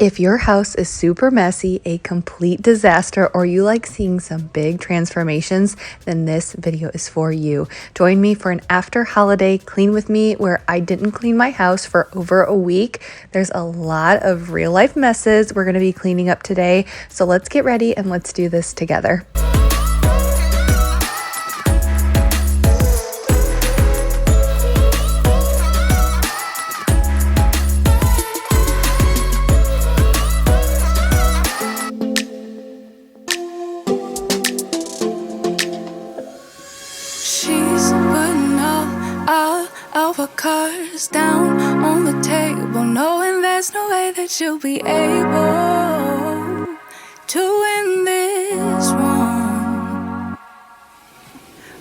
If your house is super messy, a complete disaster, or you like seeing some big transformations, then this video is for you. Join me for an after holiday clean with me where I didn't clean my house for over a week. There's a lot of real life messes we're going to be cleaning up today. So let's get ready and let's do this together. Our cards down on the table, knowing there's no way that you'll be able to win this one.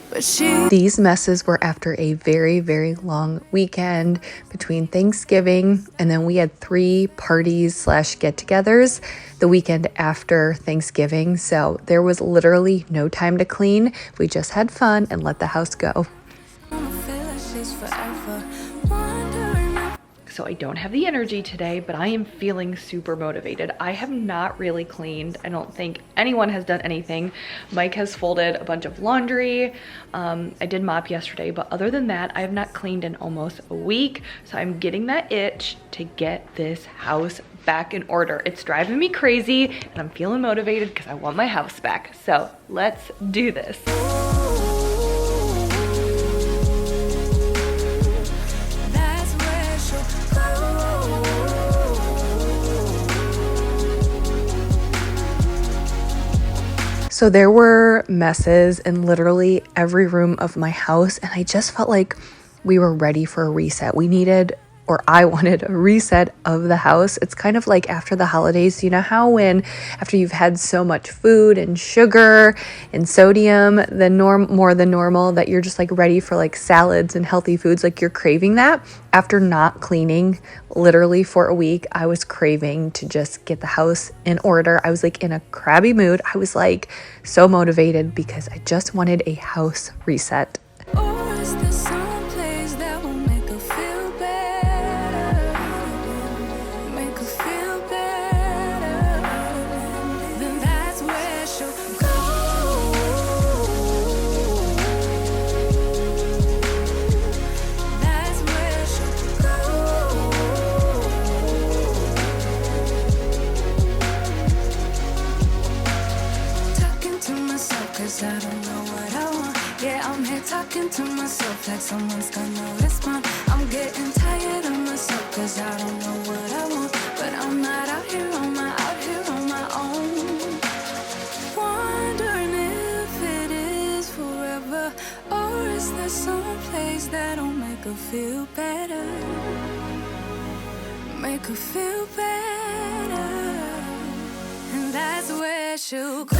But these messes were after a very long weekend between Thanksgiving and then we had 3 parties / get-togethers the weekend after Thanksgiving. So there was literally no time to clean. We just had fun and let the house go. So I don't have the energy today, but I am feeling super motivated. I have not really cleaned. I don't think anyone has done anything. Mike has folded a bunch of laundry. I did mop yesterday, but other than that, I have not cleaned in almost a week. So I'm getting that itch to get this house back in order. It's driving me crazy and I'm feeling motivated because I want my house back. So let's do this. So there were messes in literally every room of my house, and I just felt like we were ready for a reset. We needed, or I wanted, a reset of the house. It's kind of like after the holidays, you know how when after you've had so much food and sugar and sodium, more than normal, that you're just like ready for like salads and healthy foods, like you're craving that. After not cleaning literally for a week, I was craving to just get the house in order. I was like in a crabby mood. I was like so motivated because I just wanted a house reset. I don't know what I want. Yeah, I'm here talking to myself like someone's gonna respond. I'm getting tired of myself cause I don't know what I want. But I'm not out here on my own. Wondering if it is forever, or is there some place that'll make her feel better? Make her feel better. And that's where she'll go.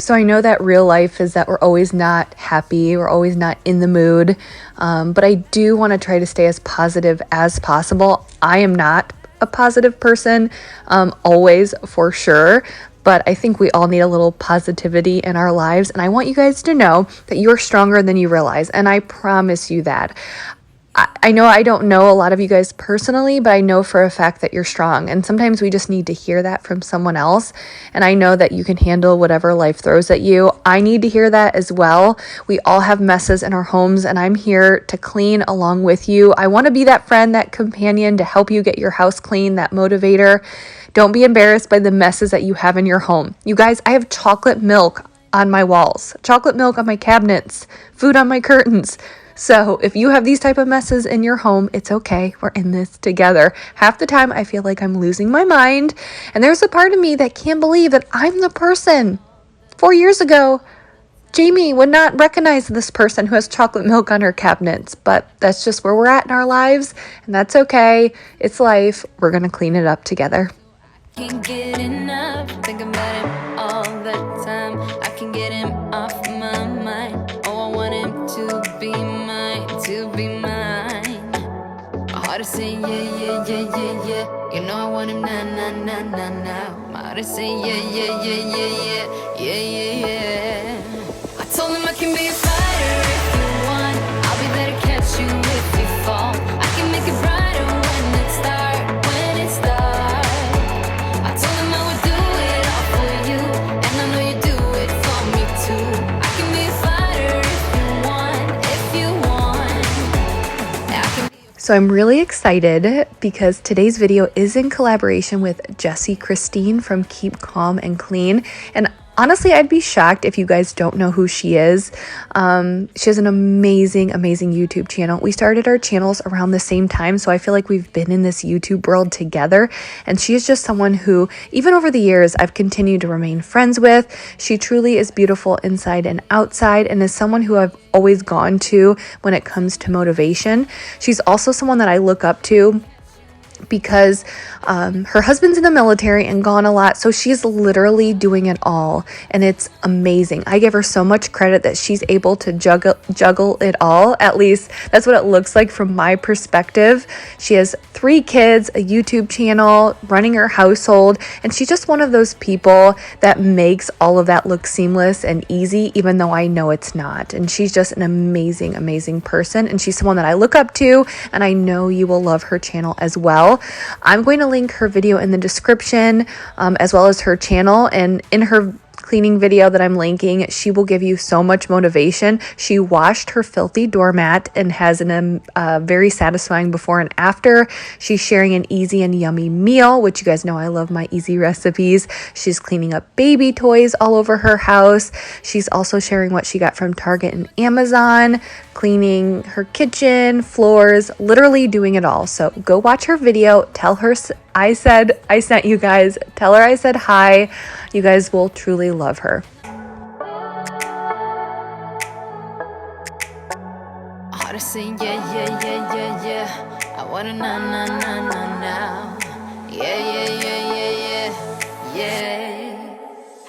So I know that real life is that we're always not happy, we're always not in the mood, but I do want to try to stay as positive as possible. I am not a positive person, always for sure, but I think we all need a little positivity in our lives, and I want you guys to know that you're stronger than you realize, and I promise you that. I know I don't know a lot of you guys personally, but I know for a fact that you're strong. And sometimes we just need to hear that from someone else. And I know that you can handle whatever life throws at you. I need to hear that as well. We all have messes in our homes, and I'm here to clean along with you. I want to be that friend, that companion to help you get your house clean, that motivator. Don't be embarrassed by the messes that you have in your home. You guys, I have chocolate milk on my walls, chocolate milk on my cabinets, food on my curtains. So if you have these type of messes in your home, it's okay. We're in this together. Half the time I feel like I'm losing my mind. And there's a part of me that can't believe that I'm the person. 4 years ago, Jamie would not recognize this person who has chocolate milk on her cabinets. But that's just where we're at in our lives. And that's okay. It's life. We're going to clean it up together. Can't get enough, think about him all the time. I can get him off my mind. Oh, I want him to be mine, to be mine. My heart say yeah, yeah, yeah, yeah, yeah. You know I want him now, now, now, now, now. My heart is saying yeah, yeah, yeah, yeah, yeah, yeah, yeah, yeah. I told him I can be a fighter if you want. I'll be there to catch you if you fall. I can make it brighter when it's dark, when it's dark. I told him I would do it all for you, and I know you do it for me too. I can be a fighter if you want, if you want. I can be So I'm really excited because today's video is in collaboration with Jessie Christine from Keep Calm and Clean. And honestly, I'd be shocked if you guys don't know who she is. She has an amazing YouTube channel. We started our channels around the same time, so I feel like we've been in this YouTube world together. And she is just someone who, even over the years, I've continued to remain friends with. She truly is beautiful inside and outside, and is someone who I've always gone to when it comes to motivation. She's also someone that I look up to because her husband's in the military and gone a lot, so she's literally doing it all, and it's amazing. I give her so much credit that she's able to juggle it all. At least that's what it looks like from my perspective. She has 3 kids, a YouTube channel, running her household, and she's just one of those people that makes all of that look seamless and easy, even though I know it's not. And she's just an amazing person, and she's someone that I look up to, and I know you will love her channel as well. I'm going to link her video in the description, as well as her channel, and in her cleaning video that I'm linking, she will give you so much motivation. She washed her filthy doormat and has a very satisfying before and after. She's sharing an easy and yummy meal, which you guys know I love my easy recipes. She's cleaning up baby toys all over her house. She's also sharing what she got from Target and Amazon, cleaning her kitchen, floors, literally doing it all. So go watch her video. Tell her I said I sent you guys. Tell her I said hi. You guys will truly love her. hard to say yeah, yeah, yeah, yeah, yeah. I wanna now. Yeah.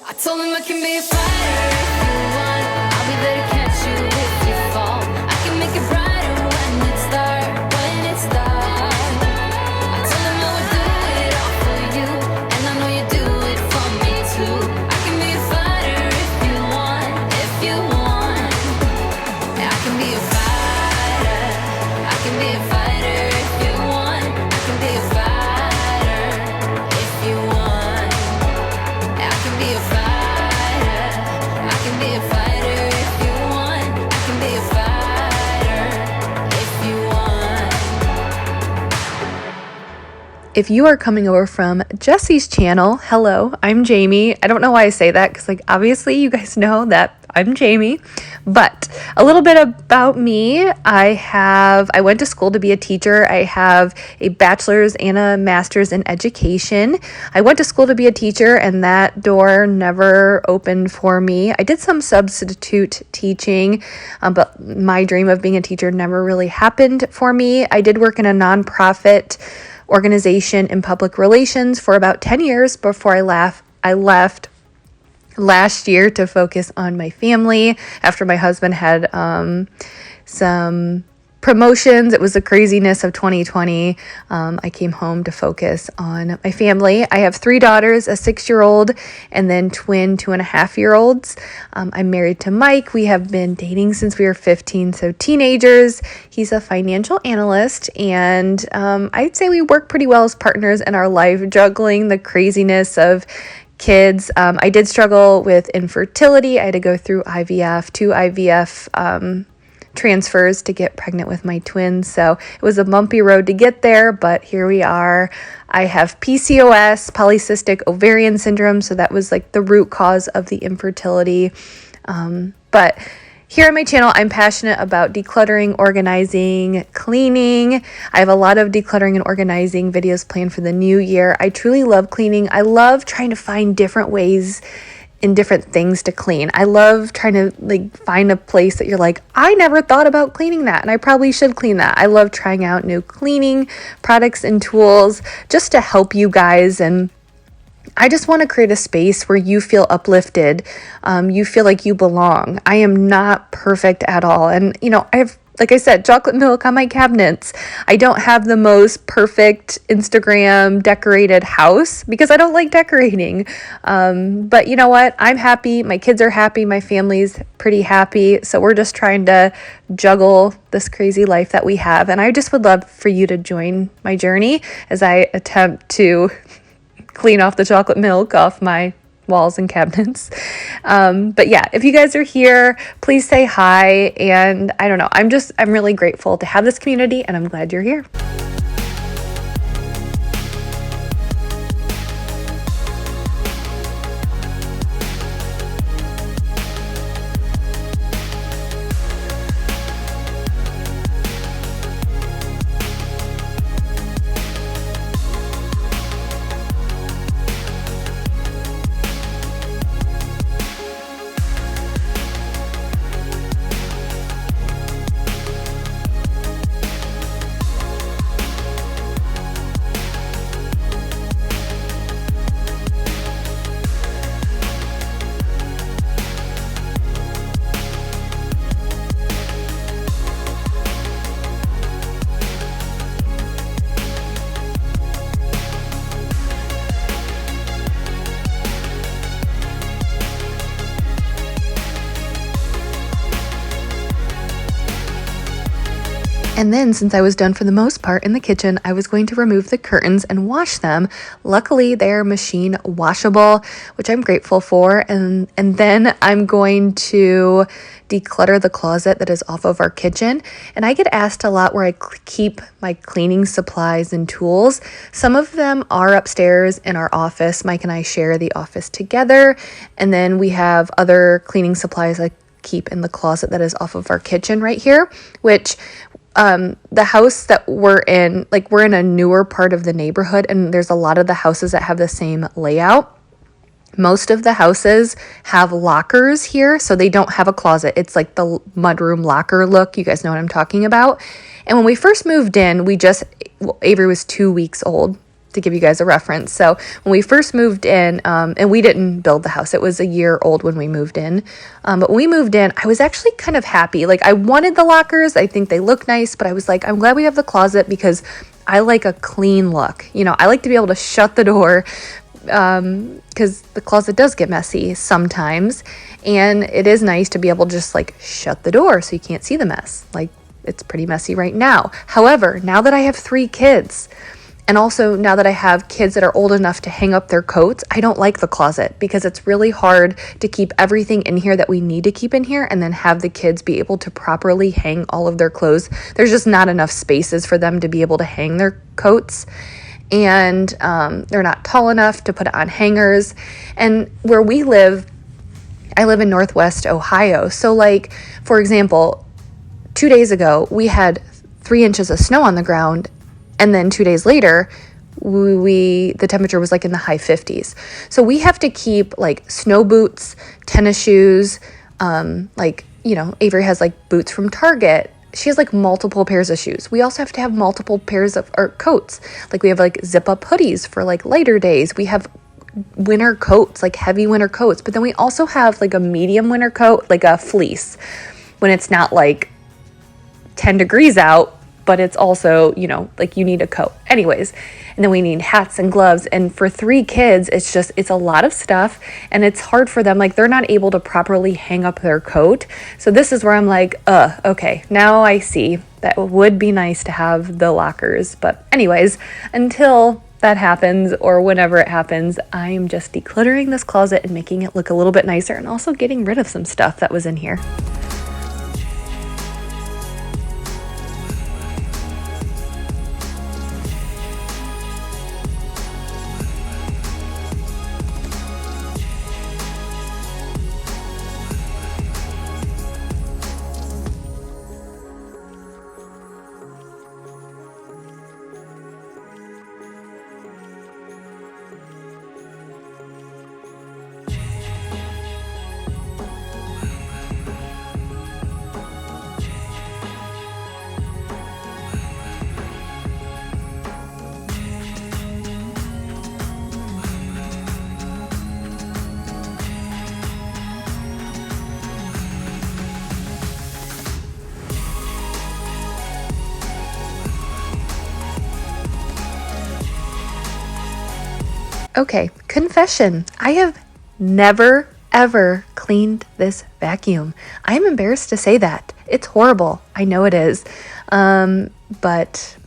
I told him I can be a fighter if you want. I'll be there to catch you if you fall. I can make it brighter when it's dark, when it's dark. I told him I would do it all for you, and I know you do it for me too. I can be a fighter if you want, if you want. I can be a fighter. I can be a fighter if you want. I can be a fighter if you want. I can be a fighter. I can be a fighter if you want. I can be a fighter if you want. If you are coming over from Jessie's channel, hello, I'm Jamie. I don't know why I say that because, like, obviously you guys know that I'm Jamie. But a little bit about me. I went to school to be a teacher. I have a bachelor's and a master's in education. I went to school to be a teacher, and that door never opened for me. I did some substitute teaching, but my dream of being a teacher never really happened for me. I did work in a nonprofit organization in public relations for about 10 years before I left last year to focus on my family after my husband had some promotions. It was the craziness of 2020. I came home to focus on my family. I have 3 daughters, a 6-year-old and then twin 2.5-year-olds. I'm married to Mike. We have been dating since we were 15, so teenagers. He's a financial analyst, and I'd say we work pretty well as partners in our life, juggling the craziness of kids. I did struggle with infertility. I had to go through two IVF transfers to get pregnant with my twins. So it was a bumpy road to get there, but here we are. I have PCOS, polycystic ovarian syndrome. So that was like the root cause of the infertility. But here on my channel, I'm passionate about decluttering, organizing, cleaning. I have a lot of decluttering and organizing videos planned for the new year. I truly love cleaning. I love trying to find different ways and different things to clean. I love trying to find a place that you're like, I never thought about cleaning that, and I probably should clean that. I love trying out new cleaning products and tools just to help you guys, and I just want to create a space where you feel uplifted. You feel like you belong. I am not perfect at all. And, I have like I said, chocolate milk on my cabinets. I don't have the most perfect Instagram decorated house because I don't like decorating. But you know what? I'm happy. My kids are happy. My family's pretty happy. So we're just trying to juggle this crazy life that we have. And I just would love for you to join my journey as I attempt to clean off the chocolate milk off my walls and cabinets. But yeah, if you guys are here, please say hi. And I don't know, I'm really grateful to have this community, and I'm glad you're here. And then, since I was done for the most part in the kitchen, I was going to remove the curtains and wash them. Luckily, they're machine washable, which I'm grateful for. And then I'm going to declutter the closet that is off of our kitchen. And I get asked a lot where I keep my cleaning supplies and tools. Some of them are upstairs in our office. Mike and I share the office together. And then we have other cleaning supplies I keep in the closet that is off of our kitchen right here, which the house that we're in, like, we're in a newer part of the neighborhood, and there's a lot of the houses that have the same layout. Most of the houses have lockers here, so they don't have a closet. It's like the mudroom locker look. You guys know what I'm talking about. And when we first moved in, Avery was 2 weeks old, to give you guys a reference. So when we first moved in, and we didn't build the house, it was a year old when we moved in. But when we moved in, I was actually kind of happy. Like, I wanted the lockers. I think they look nice, but I was like, I'm glad we have the closet because I like a clean look. You know, I like to be able to shut the door because the closet does get messy sometimes. And it is nice to be able to just like shut the door so you can't see the mess. Like, it's pretty messy right now. However, now that I have 3 kids, and also now that I have kids that are old enough to hang up their coats, I don't like the closet because it's really hard to keep everything in here that we need to keep in here and then have the kids be able to properly hang all of their clothes. There's just not enough spaces for them to be able to hang their coats. And they're not tall enough to put on hangers. And where we live, I live in Northwest Ohio. So like, for example, 2 days ago, we had 3 inches of snow on the ground. And then 2 days later, the temperature was like in the high 50s. So we have to keep like snow boots, tennis shoes, Avery has like boots from Target. She has like multiple pairs of shoes. We also have to have multiple pairs of coats. Like, we have like zip up hoodies for like lighter days. We have winter coats, like heavy winter coats. But then we also have like a medium winter coat, like a fleece, when it's not like 10 degrees out, but it's also, like, you need a coat. Anyways, and then we need hats and gloves. And for 3 kids, it's a lot of stuff, and it's hard for them. Like, they're not able to properly hang up their coat. So this is where I'm like, okay, now I see that it would be nice to have the lockers. But anyways, until that happens, or whenever it happens, I am just decluttering this closet and making it look a little bit nicer, and also getting rid of some stuff that was in here. Okay, confession. I have never, ever cleaned this vacuum. I'm embarrassed to say that. It's horrible. I know it is. But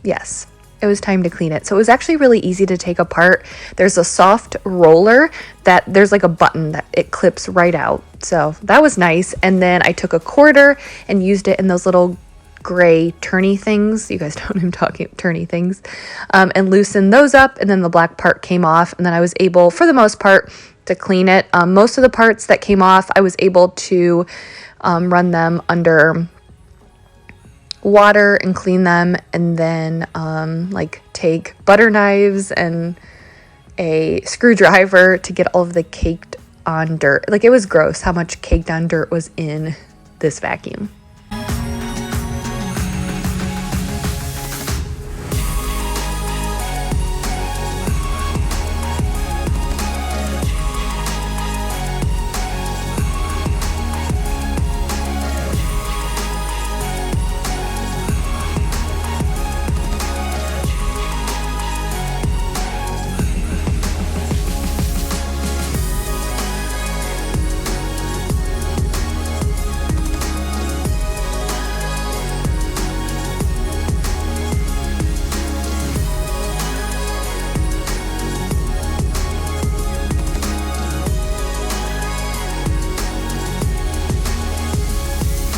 yes, it was time to clean it. So it was actually really easy to take apart. There's a soft roller that there's like a button that it clips right out. So that was nice. And then I took a quarter and used it in those little gray turny things. You guys know what I'm talking, turny things. And loosened those up, and then the black part came off. And then I was able, for the most part, to clean it. Most of the parts that came off, I was able to run them under water and clean them, and then like take butter knives and a screwdriver to get all of the caked on dirt. Like, it was gross how much caked on dirt was in this vacuum.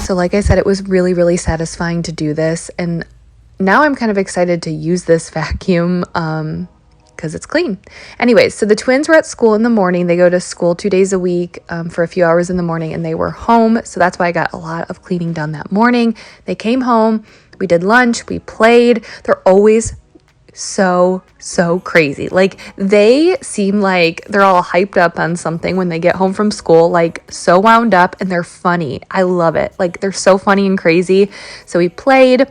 So like I said, it was really, really satisfying to do this. And now I'm kind of excited to use this vacuum because it's clean. Anyways, so the twins were at school in the morning. They go to school 2 days a week for a few hours in the morning, and they were home. So that's why I got a lot of cleaning done that morning. They came home, we did lunch, we played. They're always so crazy. Like, they seem like they're all hyped up on something when they get home from school, like so wound up, and they're funny. I love it. Like, they're so funny and crazy. So we played.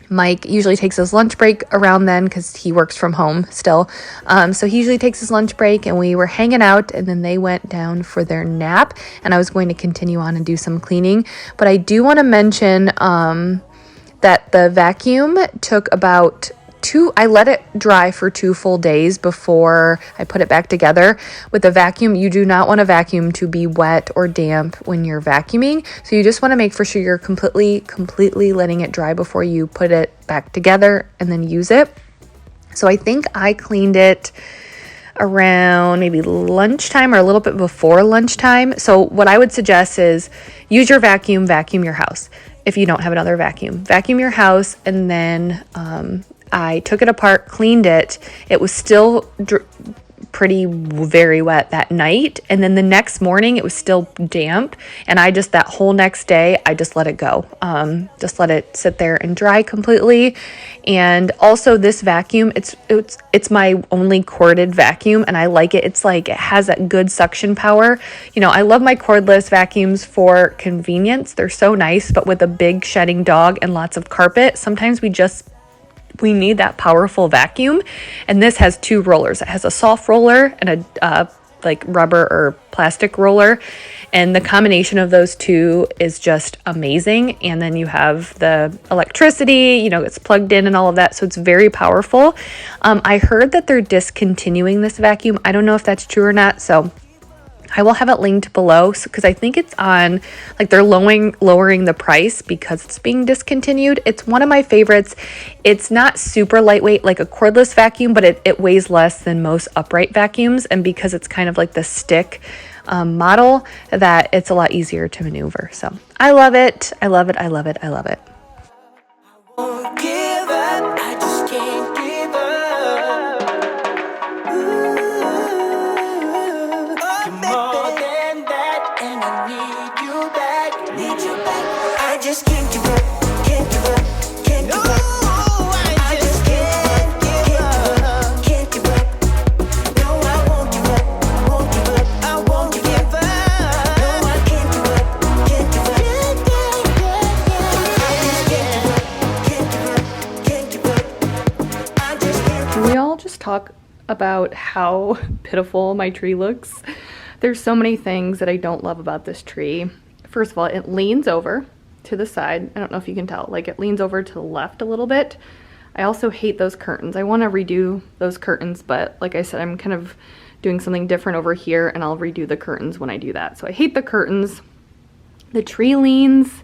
Mike usually takes his lunch break around then because he works from home still. So he usually takes his lunch break, and we were hanging out, and then they went down for their nap, and I was going to continue on and do some cleaning. But I do want to mention that the vacuum took about I let it dry for 2 full days before I put it back together. With the vacuum, you do not want a vacuum to be wet or damp when you're vacuuming. So you just want to make for sure you're completely letting it dry before you put it back together and then use it. So I think I cleaned it around maybe lunchtime or a little bit before lunchtime. So what I would suggest is use your vacuum your house. If you don't have another vacuum your house, and then I took it apart, cleaned it. It was still very wet that night. And then the next morning it was still damp. And that whole next day, I just let it go. Just let it sit there and dry completely. And also this vacuum, it's my only corded vacuum, and I like it. It's like, it has that good suction power. You know, I love my cordless vacuums for convenience. They're so nice, but with a big shedding dog and lots of carpet, sometimes we need that powerful vacuum. And this has 2 rollers. It has a soft roller and a like rubber or plastic roller, and the combination of those 2 is just amazing. And then you have the electricity, you know, it's plugged in and all of that, so it's very powerful. I heard that they're discontinuing this vacuum. I don't know if that's true or not, so I will have it linked below, because I think it's on, like, they're lowering the price because it's being discontinued. It's one of my favorites. It's not super lightweight like a cordless vacuum, but it weighs less than most upright vacuums. And because it's kind of like the stick model, that it's a lot easier to maneuver. So I love it. I love it. I love it. I love it. Won't give up, I just can't give up. You're more than that, and I need you back, I just can't give up, can't give up, can't give up. I just can't give up. No, I won't give up, won't give up, I won't give up. No, I can't give up, can't give up. I just can't give up. I just can't. Can we all just talk about how pitiful my tree looks? There's so many things that I don't love about this tree. First of all, it leans over to the side. I don't know if you can tell, like, it leans over to the left a little bit. I also hate those curtains. I want to redo those curtains, but like I said, I'm kind of doing something different over here, and I'll redo the curtains when I do that. So I hate the curtains. The tree leans,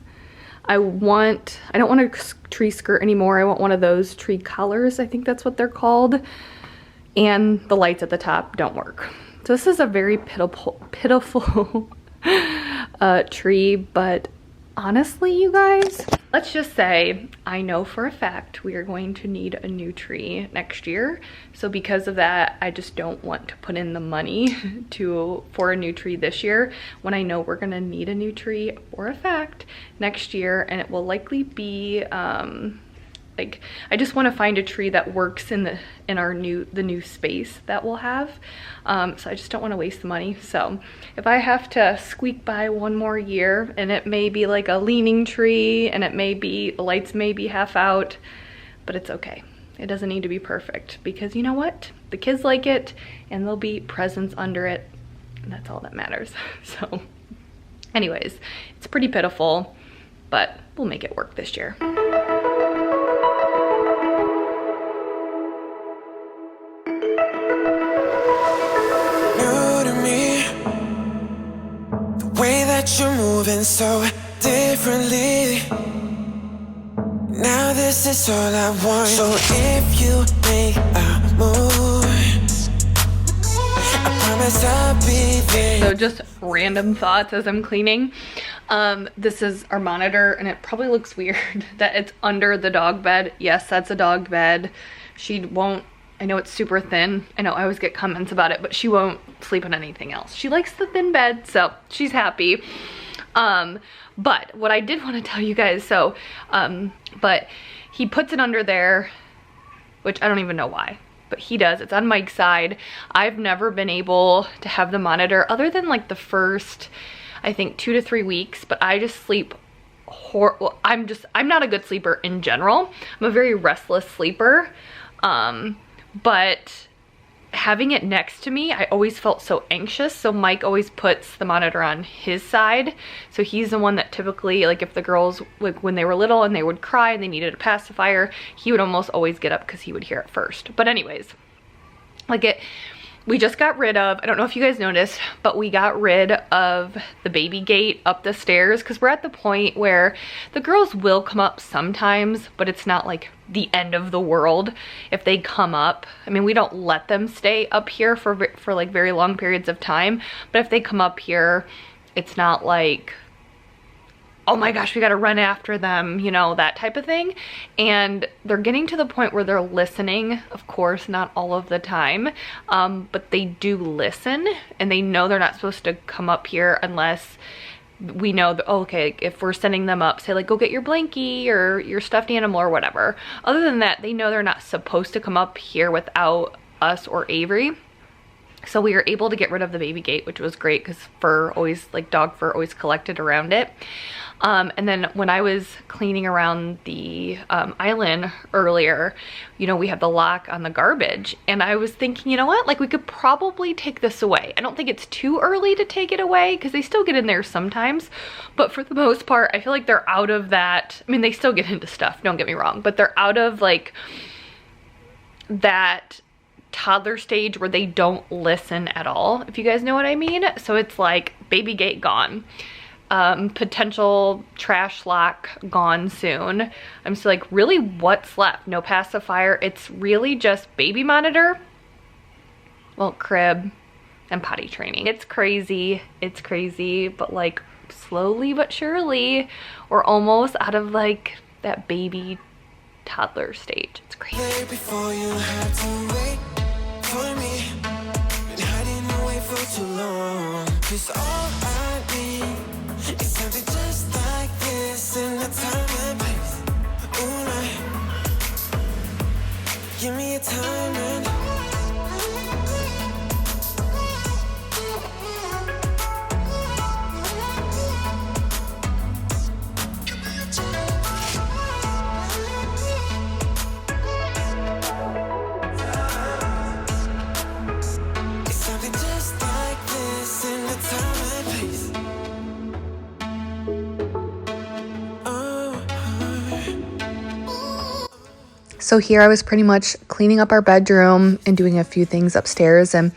I don't want a tree skirt anymore. I want one of those tree collars. I think that's what they're called. And the lights at the top don't work. So this is a very pitiful tree, but honestly, you guys, let's just say I know for a fact we are going to need a new tree next year. So because of that, I just don't want to put in the money for a new tree this year when I know we're gonna need a new tree for a fact next year, and it will likely be like, I just want to find a tree that works in the new space that we'll have. So I just don't want to waste the money. So if I have to squeak by one more year, and it may be like a leaning tree, and the lights may be half out, but it's okay. It doesn't need to be perfect, because you know what? The kids like it, and there'll be presents under it, and that's all that matters. So anyways, it's pretty pitiful, but we'll make it work this year. You're moving so differently. Now this is all I want. So if you make a move, I promise I'll be there. So just random thoughts as I'm cleaning. This is our monitor, and it probably looks weird that it's under the dog bed. Yes, that's a dog bed. She won't, I know it's super thin. I know I always get comments about it, but she won't sleep on anything else. She likes the thin bed, so she's happy. But what I did want to tell you guys, but he puts it under there, which I don't even know why, but he does. It's on Mike's side. I've never been able to have the monitor other than like the first, I think 2 to 3 weeks, but I just sleep well, I'm not a good sleeper in general. I'm a very restless sleeper. But having it next to me, I always felt so anxious. So Mike always puts the monitor on his side. So he's the one that typically, like if the girls, like when they were little and they would cry and they needed a pacifier, he would almost always get up because he would hear it first. But anyways, we just got rid of, I don't know if you guys noticed, but we got rid of the baby gate up the stairs, because we're at the point where the girls will come up sometimes, but it's not like the end of the world if they come up. I mean, we don't let them stay up here for like very long periods of time, but if they come up here, it's not like, oh my gosh, we gotta run after them, you know, that type of thing. And they're getting to the point where they're listening, of course, not all of the time, but they do listen, and they know they're not supposed to come up here unless we know that, oh, okay, if we're sending them up, say like, go get your blankie or your stuffed animal or whatever. Other than that, they know they're not supposed to come up here without us or Avery. So we were able to get rid of the baby gate, which was great because dog fur always collected around it. And then when I was cleaning around the island earlier, you know, we have the lock on the garbage, and I was thinking, you know what, like we could probably take this away. I don't think it's too early to take it away because they still get in there sometimes, but for the most part, I feel like they're out of that. I mean, they still get into stuff, don't get me wrong, but they're out of like that toddler stage where they don't listen at all, if you guys know what I mean. So it's like baby gate gone, potential trash lock gone soon. I'm still like, really, what's left? No pacifier. It's really just baby monitor, well, crib, and potty training. It's crazy, but like slowly but surely we're almost out of like that baby toddler stage. It's crazy. Before you had to wait for me, been hiding away for too long, 'cause all I need is something just like this in the time and place. Moonlight, give me a time and So here I was pretty much cleaning up our bedroom and doing a few things upstairs. And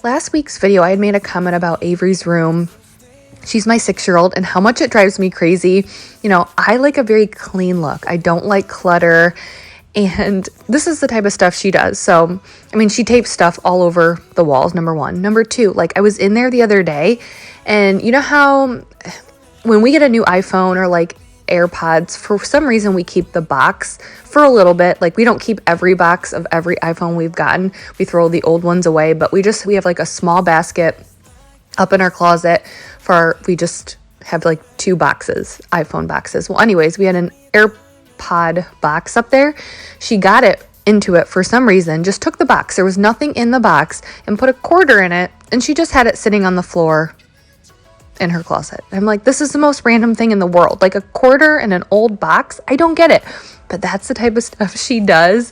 last week's video, I had made a comment about Avery's room. She's my 6-year-old, and how much it drives me crazy. You know, I like a very clean look. I don't like clutter. And this is the type of stuff she does. So, I mean, she tapes stuff all over the walls, number one. Number two, like I was in there the other day, and you know how when we get a new iPhone or like AirPods, for some reason we keep the box for a little bit. Like we don't keep every box of every iPhone we've gotten. We throw the old ones away, but we have like a small basket up in our closet we just have like 2 boxes, iPhone boxes. Well, anyways, we had an AirPod box up there. She got it into it for some reason, just took the box. There was nothing in the box and put a quarter in it, and she just had it sitting on the floor in her closet. I'm like, this is the most random thing in the world. Like a quarter in an old box. I don't get it. But that's the type of stuff she does.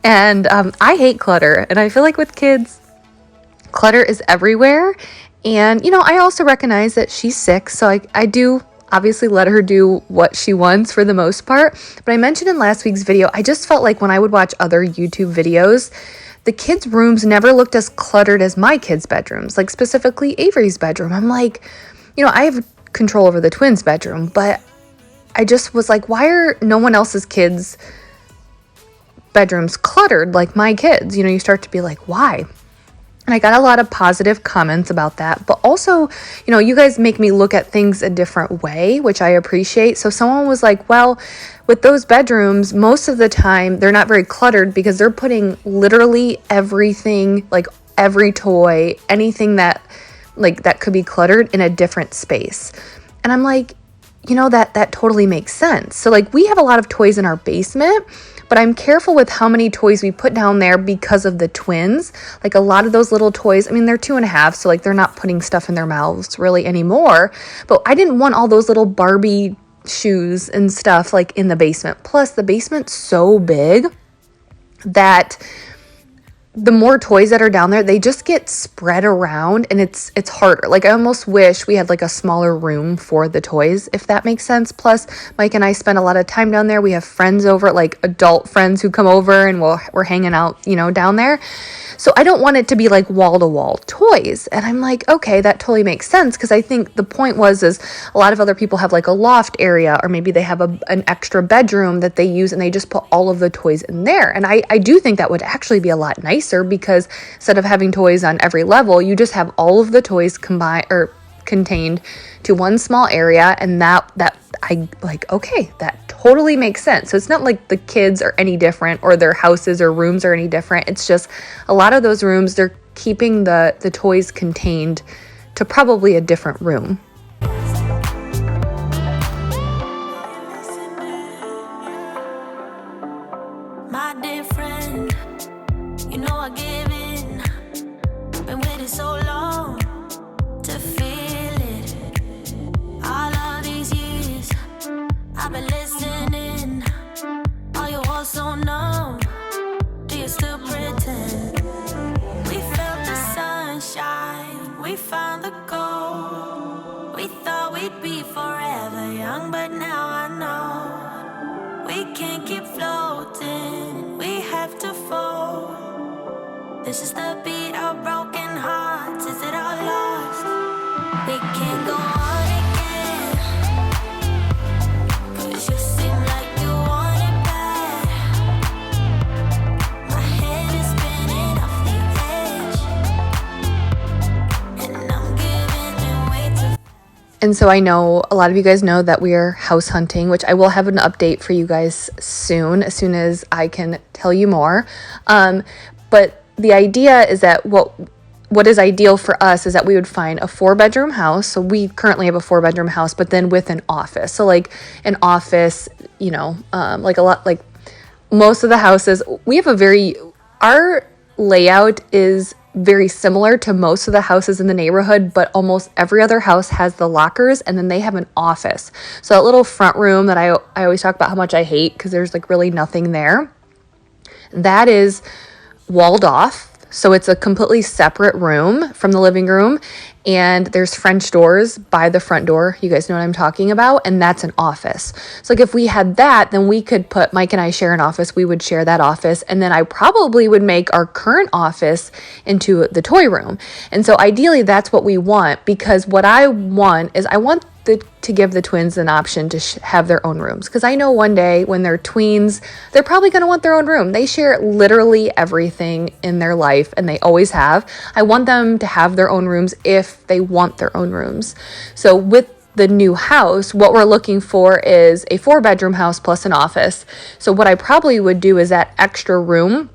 And I hate clutter. And I feel like with kids, clutter is everywhere. And, you know, I also recognize that she's sick. So I do obviously let her do what she wants for the most part. But I mentioned in last week's video, I just felt like when I would watch other YouTube videos, the kids' rooms never looked as cluttered as my kids' bedrooms, like specifically Avery's bedroom. I'm like, you know, I have control over the twins' bedroom, but I just was like, why are no one else's kids' bedrooms cluttered like my kids? You know, you start to be like, why? And I got a lot of positive comments about that, but also, you know, you guys make me look at things a different way, which I appreciate. So someone was like, well, with those bedrooms, most of the time they're not very cluttered because they're putting literally everything, like every toy, anything that could be cluttered in a different space. And I'm like, you know, that totally makes sense. So like we have a lot of toys in our basement, but I'm careful with how many toys we put down there because of the twins. Like a lot of those little toys, I mean, they're 2.5, so like they're not putting stuff in their mouths really anymore. But I didn't want all those little Barbie shoes and stuff like in the basement. Plus the basement's so big that the more toys that are down there, they just get spread around, and it's harder. Like I almost wish we had like a smaller room for the toys, if that makes sense. Plus Mike and I spend a lot of time down there. We have friends over, like adult friends who come over, and we're hanging out, you know, down there. So I don't want it to be like wall-to-wall toys. And I'm like, okay, that totally makes sense, because I think the point is a lot of other people have like a loft area, or maybe they have an extra bedroom that they use and they just put all of the toys in there. And I do think that would actually be a lot nicer, because instead of having toys on every level, you just have all of the toys combined or contained to one small area. And that I like, okay, that totally makes sense. So it's not like the kids are any different, or their houses or rooms are any different. It's just a lot of those rooms, they're keeping the toys contained to probably a different room. My dear friend, you know I give in. Been waiting so long to feel it. All of these years I've been listening. Are you all so numb? Do you still pretend? We felt the sunshine, we found the gold. We thought we'd be forever young, but now I know we can't keep floating, we have to fall. This is the beat of broken hearts. Is it all lost? We can't go on again, 'cause you seem like you want it bad. My head is spinning off the edge, and I'm giving in way too. And so I know a lot of you guys know that we are house hunting, which I will have an update for you guys soon, as soon as I can tell you more. But the idea is that what is ideal for us is that we would find a 4-bedroom house. So we currently have a 4-bedroom house, but then with an office. So like an office, you know, like a lot, like most of the houses, we have our layout is very similar to most of the houses in the neighborhood, but almost every other house has the lockers, and then they have an office. So that little front room that I always talk about how much I hate, because there's like really nothing there, that is walled off. So it's a completely separate room from the living room, and there's French doors by the front door. You guys know what I'm talking about, and that's an office. So like if we had that, then we could put, Mike and I share an office, we would share that office, and then I probably would make our current office into the toy room. And so ideally that's what we want, because what I want is I want to give the twins an option to have their own rooms, because I know one day when they're tweens, they're probably going to want their own room. They share literally everything in their life, and they always have. I want them to have their own rooms if they want their own rooms. So with the new house, what we're looking for is a 4-bedroom house plus an office. So what I probably would do is that extra room,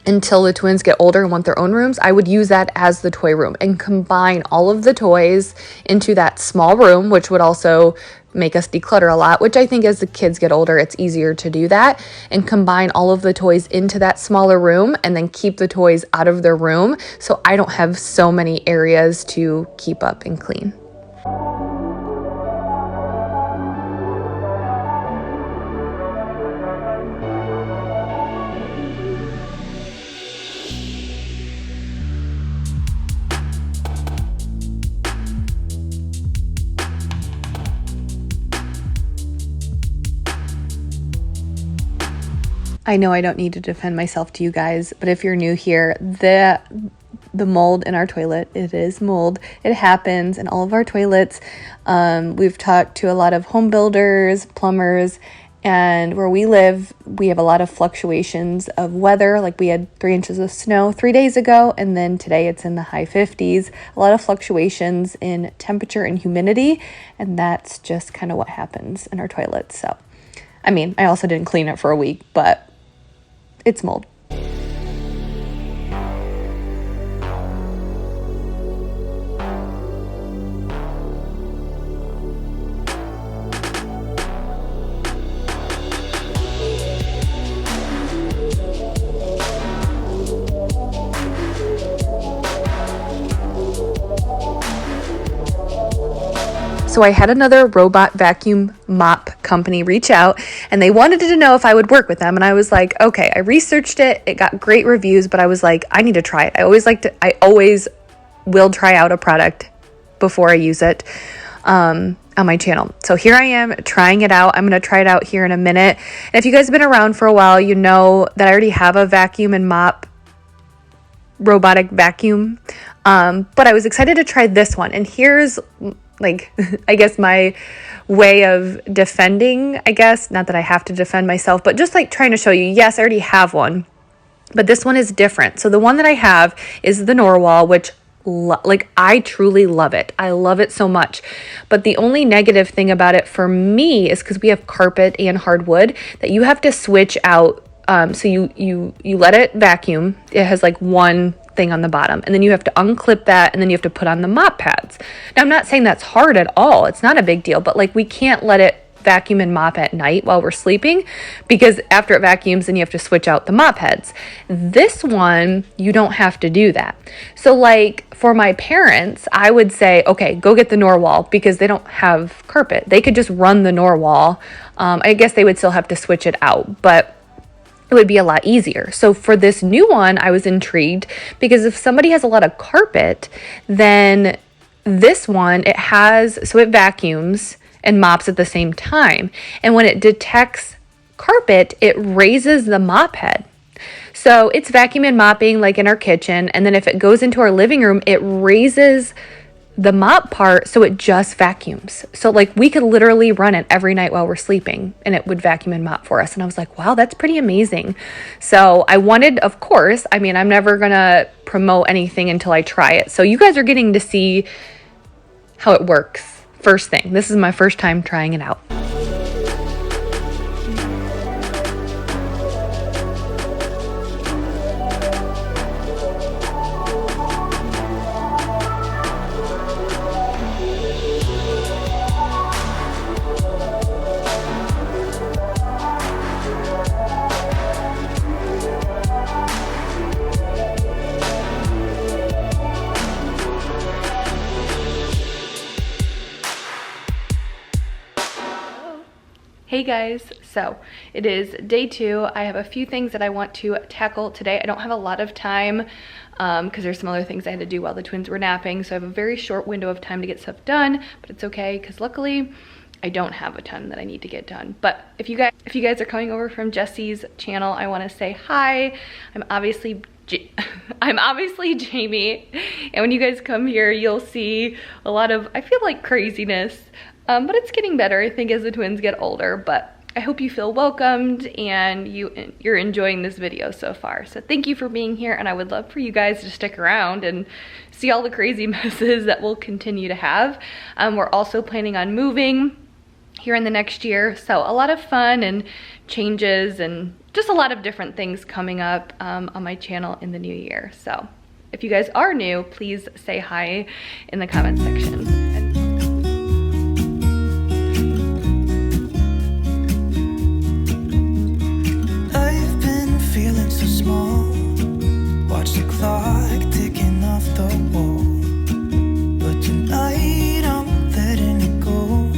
until the twins get older and want their own rooms, I would use that as the toy room and combine all of the toys into that small room, which would also make us declutter a lot, which I think as the kids get older, it's easier to do that, and combine all of the toys into that smaller room and then keep the toys out of their room so I don't have so many areas to keep up and clean. I know I don't need to defend myself to you guys, but if you're new here, the mold in our toilet, it is mold. It happens in all of our toilets. We've talked to a lot of home builders, plumbers, and where we live, we have a lot of fluctuations of weather. Like we had 3 inches of snow 3 days ago, and then today it's in the high 50s. A lot of fluctuations in temperature and humidity, and that's just kind of what happens in our toilets. So, I mean, I also didn't clean it for a week, but it's mold. So I had another robot vacuum mop company reach out, and they wanted to know if I would work with them. And I was like, okay, I researched it. It got great reviews, but I was like, I need to try it. I always will try out a product before I use it on my channel. So here I am trying it out. I'm going to try it out here in a minute. And if you guys have been around for a while, you know that I already have a vacuum and mop robotic vacuum. But I was excited to try this one. And here's like, I guess my way of defending, I guess, not that I have to defend myself, but just like trying to show you, yes, I already have one, but this one is different. So the one that I have is the Norwal, which I truly love it. I love it so much. But the only negative thing about it for me is because we have carpet and hardwood that you have to switch out. So you let it vacuum. It has like one thing on the bottom, and then you have to unclip that, and then you have to put on the mop pads. Now, I'm not saying that's hard at all. It's not a big deal, but like we can't let it vacuum and mop at night while we're sleeping, because after it vacuums, then you have to switch out the mop heads. This one, you don't have to do that. So like for my parents, I would say, okay, go get the Norwal, because they don't have carpet. They could just run the Norwal. I guess they would still have to switch it out, but it would be a lot easier. So for this new one, I was intrigued, because if somebody has a lot of carpet, then this one, it vacuums and mops at the same time. And when it detects carpet, it raises the mop head. So it's vacuum and mopping like in our kitchen. And then if it goes into our living room, it raises the mop part, so it just vacuums. So like we could literally run it every night while we're sleeping, and it would vacuum and mop for us. And I was like, wow, that's pretty amazing. So I wanted, of course, I mean, I'm never gonna promote anything until I try it. So you guys are getting to see how it works. First thing, this is my first time trying it out. Hey guys, so it is day 2. I have a few things that I want to tackle today. I don't have a lot of time because there's some other things I had to do while the twins were napping, so I have a very short window of time to get stuff done, but it's okay because luckily I don't have a ton that I need to get done. But if you guys are coming over from Jesse's channel, I want to say hi. I'm obviously Jamie, and when you guys come here, you'll see a lot of, I feel like, craziness. But it's getting better, I think, as the twins get older. But I hope you feel welcomed and you're enjoying this video so far. So thank you for being here, and I would love for you guys to stick around and see all the crazy messes that we'll continue to have. We're also planning on moving here in the next year, so a lot of fun and changes and just a lot of different things coming up on my channel in the new year. So if you guys are new, please say hi in the comment section. Feeling so small, watch the clock ticking off the wall, but tonight I'm letting it go.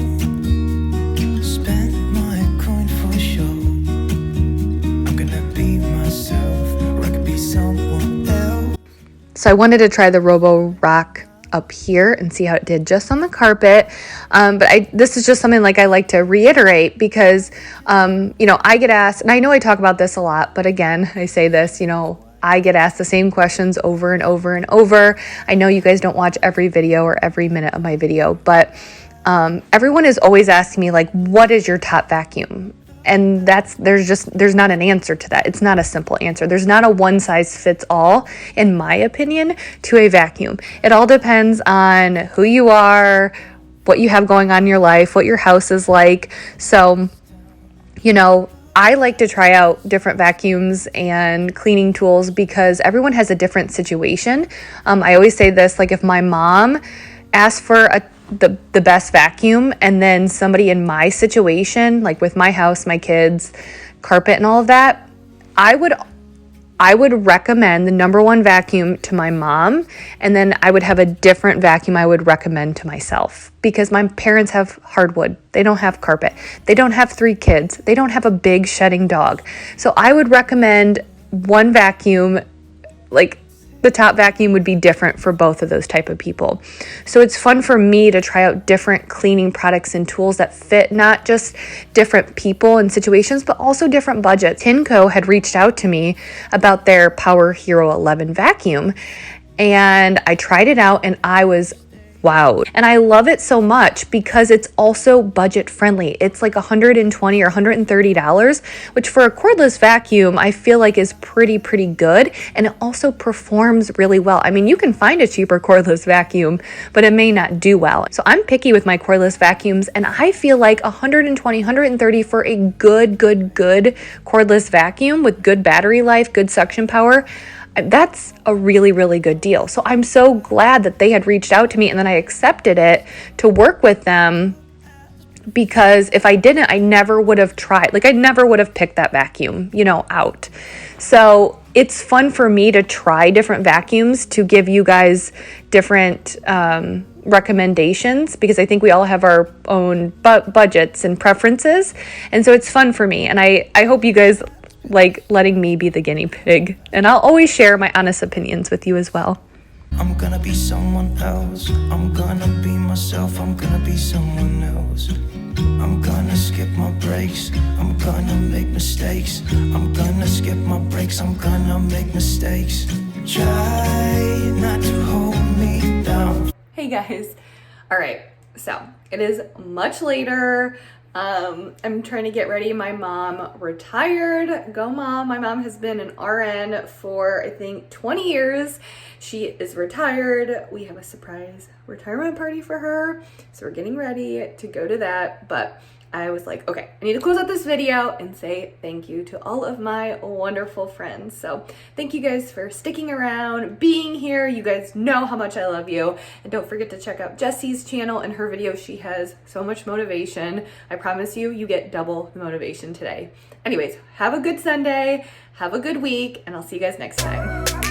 Spend my coin for sure. I'm gonna be myself, or I could be someone else. So I wanted to try the Robo Rock up here and see how it did just on the carpet, but this is just something like I like to reiterate because you know, I get asked, and I know I talk about this a lot, but again, I say this, you know, I get asked the same questions over and over and over. I know you guys don't watch every video or every minute of my video, but everyone is always asking me, like, what is your top vacuum? And there's not an answer to that. It's not a simple answer. There's not a one size fits all, in my opinion, to a vacuum. It all depends on who you are, what you have going on in your life, what your house is like. So, you know, I like to try out different vacuums and cleaning tools because everyone has a different situation. I always say this, like, if my mom asked for the best vacuum, and then somebody in my situation, like with my house, my kids, carpet and all of that, I would recommend the #1 vacuum to my mom, and then I would have a different vacuum I would recommend to myself, because my parents have hardwood, they don't have carpet, they don't have 3 kids, they don't have a big shedding dog. So I would recommend one vacuum, like the top vacuum would be different for both of those type of people. So it's fun for me to try out different cleaning products and tools that fit not just different people and situations, but also different budgets. Tinco had reached out to me about their Power Hero 11 vacuum, and I tried it out and I was wowed. And I love it so much because it's also budget friendly. It's like $120 or $130, which for a cordless vacuum, I feel like is pretty good. And it also performs really well. I mean, you can find a cheaper cordless vacuum, but it may not do well. So I'm picky with my cordless vacuums, and I feel like $120, $130 for a good cordless vacuum with good battery life, good suction power, that's a really good deal. So I'm so glad that they had reached out to me, and then I accepted it to work with them, because if I didn't, I never would have tried. Like, I never would have picked that vacuum, you know, out. So it's fun for me to try different vacuums to give you guys different recommendations, because I think we all have our own budgets and preferences. And so it's fun for me. And I hope you guys like letting me be the guinea pig, and I'll always share my honest opinions with you as well. I'm gonna be someone else. I'm gonna be myself. I'm gonna be someone else. I'm gonna skip my breaks. I'm gonna make mistakes. I'm gonna skip my breaks. I'm gonna make mistakes. Try not to hold me down. Hey guys. All right, so it is much later. I'm trying to get ready. My mom retired. Go mom. My mom has been an RN for, I think, 20 years. She is retired. We have a surprise retirement party for her, so we're getting ready to go to that. But I was like, okay, I need to close out this video and say thank you to all of my wonderful friends. So thank you guys for sticking around, being here. You guys know how much I love you. And don't forget to check out Jessie's channel and her videos. She has so much motivation. I promise you, you get double the motivation today. Anyways, have a good Sunday, have a good week, and I'll see you guys next time.